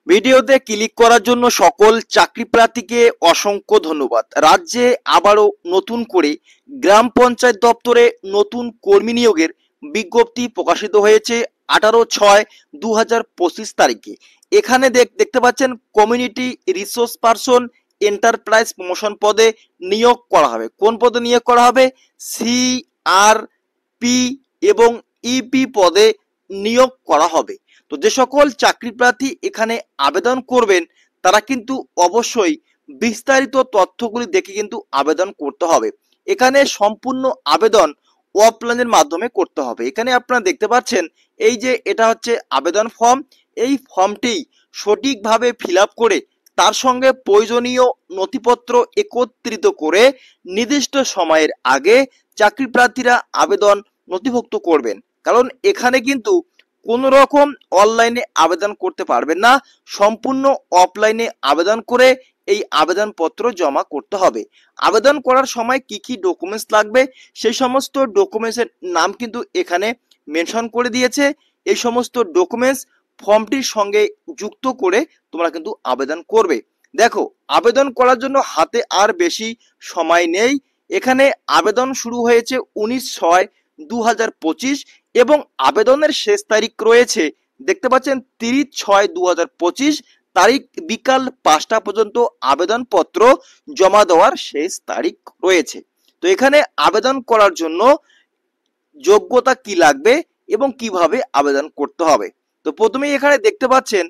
ভিডিওতে ক্লিক করার জন্য সকল চাকরি প্রার্থীকে অসংখ্য ধন্যবাদ। রাজ্যে আবারও নতুন করে গ্রাম পঞ্চায়েত দপ্তরে নতুন কর্মী নিয়োগের বিজ্ঞপ্তি প্রকাশিত হয়েছে 18/6/2025 তারিখে। এখানে দেখতে পাচ্ছেন community resource person enterprise promotion পদে নিয়োগ করা হবে। কোন পদে নিয়োগ করা হবে? CRP এবং EP পদে নিয়োগ করা হবে। তো যে সকল চাকরি প্রার্থী এখানে আবেদন করবেন তারা কিন্তু অবশ্যই বিস্তারিত তথ্যগুলি দেখে কিন্তু আবেদন করতে হবে। এখানে সম্পূর্ণ আবেদন অফলাইনের মাধ্যমে করতে হবে। এখানে আপনারা দেখতে পাচ্ছেন এই যে এটা হচ্ছে আবেদন ফর্ম। এই ফর্মটি সঠিকভাবে ফিল আপ করে তার সঙ্গে প্রয়োজনীয় নথিপত্র একত্রিত করে নির্দিষ্ট সময়ের আগে চাকরি প্রার্থীরা আবেদন নথিভুক্ত করবেন। কারণ এখানে কিন্তু কোনো রকম অনলাইনে আবেদন করতে পারবেন না, সম্পূর্ণ অফলাইনে আবেদন করে এই আবেদনপত্র জমা করতে হবে। আবেদন করার সময় কি কি ডকুমেন্টস লাগবে সেই সমস্ত ডকুমেন্টসের নাম কিন্তু এখানে মেনশন করে দিয়েছে। এই সমস্ত ডকুমেন্টস ফর্মটির সঙ্গে যুক্ত করে তোমরা কিন্তু আবেদন করবে। দেখো, আবেদন করার জন্য হাতে আর বেশি সময় নেই। এখানে আবেদন শুরু হয়েছে 19/6/2025 এবং আবেদনের শেষ তারিখ রয়েছে দেখতে পাচ্ছেন 30/6/2025 তারিখ বিকাল 5টা পর্যন্ত আবেদনপত্র জমা দেওয়ার শেষ তারিখ রয়েছে। তো এখানে আবেদন করার জন্য যোগ্যতা কি লাগবে এবং কিভাবে আবেদন করতে হবে। তো প্রথমেই এখানে দেখতে পাচ্ছেন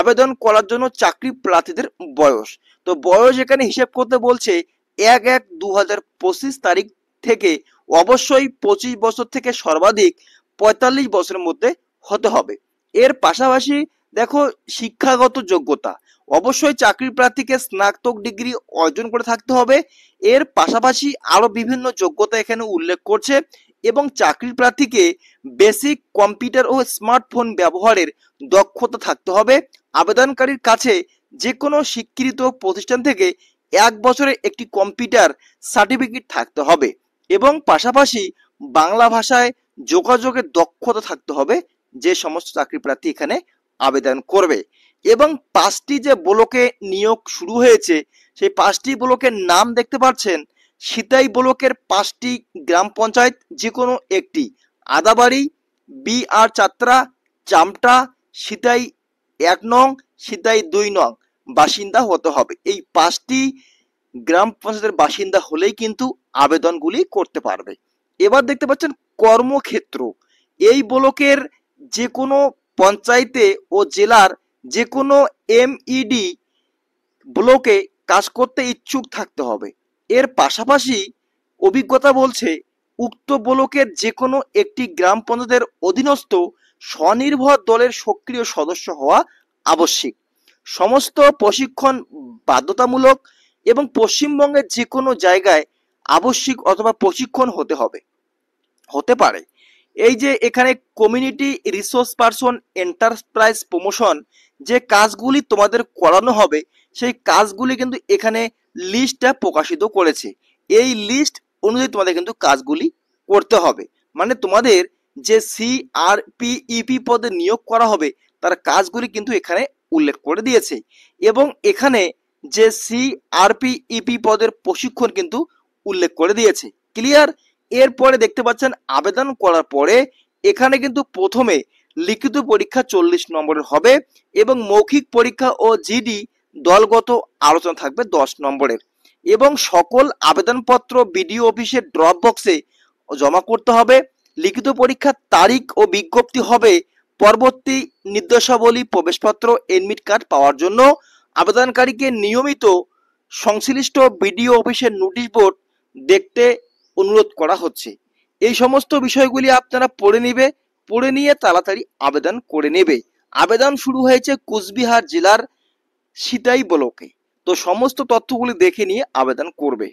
আবেদন করার জন্য চাকরি প্রার্থীদের বয়স। তো বয়স এখানে হিসেব করতে বলছে 1/1/2025 তারিখ থেকে অবশ্যই 25 বছর থেকে সর্বাধিক 45 বছরের মধ্যে হতে হবে। এর পাশাপাশি দেখো, শিক্ষাগত যোগ্যতা অবশ্যই চাকরি প্রার্থীকে স্নাতক ডিগ্রি অর্জন করে থাকতে হবে। এর পাশাপাশি আরো বিভিন্ন যোগ্যতা এখানে উল্লেখ করছে এবং চাকরি প্রার্থীকে বেসিক কম্পিউটার ও স্মার্টফোন ব্যবহারের দক্ষতা থাকতে হবে। আবেদনকারীর কাছে যে কোনো স্বীকৃত প্রতিষ্ঠান থেকে 1 বছরের একটি কম্পিউটার সার্টিফিকেট থাকতে হবে এবং পাশাপাশি বাংলা ভাষায় যোগাযোগের দক্ষতা থাকতে হবে যে সমস্ত চাকরি প্রার্থী এখানে আবেদন করবে। এবং 5টি যে ব্লকে নিয়োগ শুরু হয়েছে সেই 5টি ব্লকের নাম দেখতে পাচ্ছেন। সিতাই ব্লকের 5টি গ্রাম পঞ্চায়েত যে কোনো একটি, আদাবাড়ি, BR চাত্রা, চামটা, সিতাই 1 নং, সিতাই 2 নং বাসিন্দা হতে হবে। এই 5টি গ্রাম পঞ্চায়েতের বাসিন্দা হলেই কিন্তু আবেদনগুলি করতে পারবে। এবার দেখতে পাচ্ছেন কর্মক্ষেত্র। এই ব্লকের যে কোনো পঞ্চায়েতে ও জেলার যে কোনো MED ব্লকে কাজ করতে ইচ্ছুক থাকতে হবে। এর পাশাপাশি অভিজ্ঞতা বলছে উক্ত ব্লকের যে কোনো একটি গ্রাম পঞ্চায়েতের অধীনস্থ স্বনির্ভর দলের সক্রিয় সদস্য হওয়া আবশ্যিক। সমস্ত প্রশিক্ষণ বাধ্যতামূলক এবং পশ্চিমবঙ্গের যে কোনো জায়গায় আবশ্যিক অথবা প্রশিক্ষণ হতে পারে। এই যে এখানে community resource person enterprise promotion যে কাজগুলি তোমাদের করানো হবে সেই কাজগুলি কিন্তু এখানে লিস্টটা প্রকাশিত করেছে। এই লিস্ট অনুযায়ী তোমাদের কিন্তু কাজগুলি করতে হবে। মানে তোমাদের যে CRP/EP পদে নিয়োগ করা হবে তার কাজগুলি কিন্তু এখানে উল্লেখ করে দিয়েছে এবং এখানে যে CRP/EP পদের প্রশিক্ষণ কিন্তু উল্লেখ করে দিয়েছে। ক্লিয়ার? এরপরে দেখতে পাচ্ছেন আবেদন করার পরে এখানে কিন্তু প্রথমে লিখিত পরীক্ষা 40 নম্বরের হবে এবং মৌখিক পরীক্ষা ও GD দলগত আলোচনা থাকবে 10 নম্বরের এবং সকল আবেদনপত্র BDO অফিসের ড্রপ বক্সে জমা করতে হবে। লিখিত পরীক্ষার তারিখ ও বিজ্ঞপ্তি হবে পরবর্তী নির্দেশাবলী। প্রবেশপত্র এডমিট কার্ড পাওয়ার জন্য আবেদনকারীকে নিয়মিত সংশ্লিষ্ট BDO অফিসের নোটিশ বোর্ড দেখতে অনুরোধ করা হচ্ছে। এই সমস্ত বিষয়গুলি আপনারা পড়ে নিয়ে তাড়াতাড়ি আবেদন করে নেবে। আবেদন শুরু হয়েছে কুচবিহার জেলার সিতাই ব্লকে। তো সমস্ত তথ্যগুলি দেখে নিয়ে আবেদন করবে।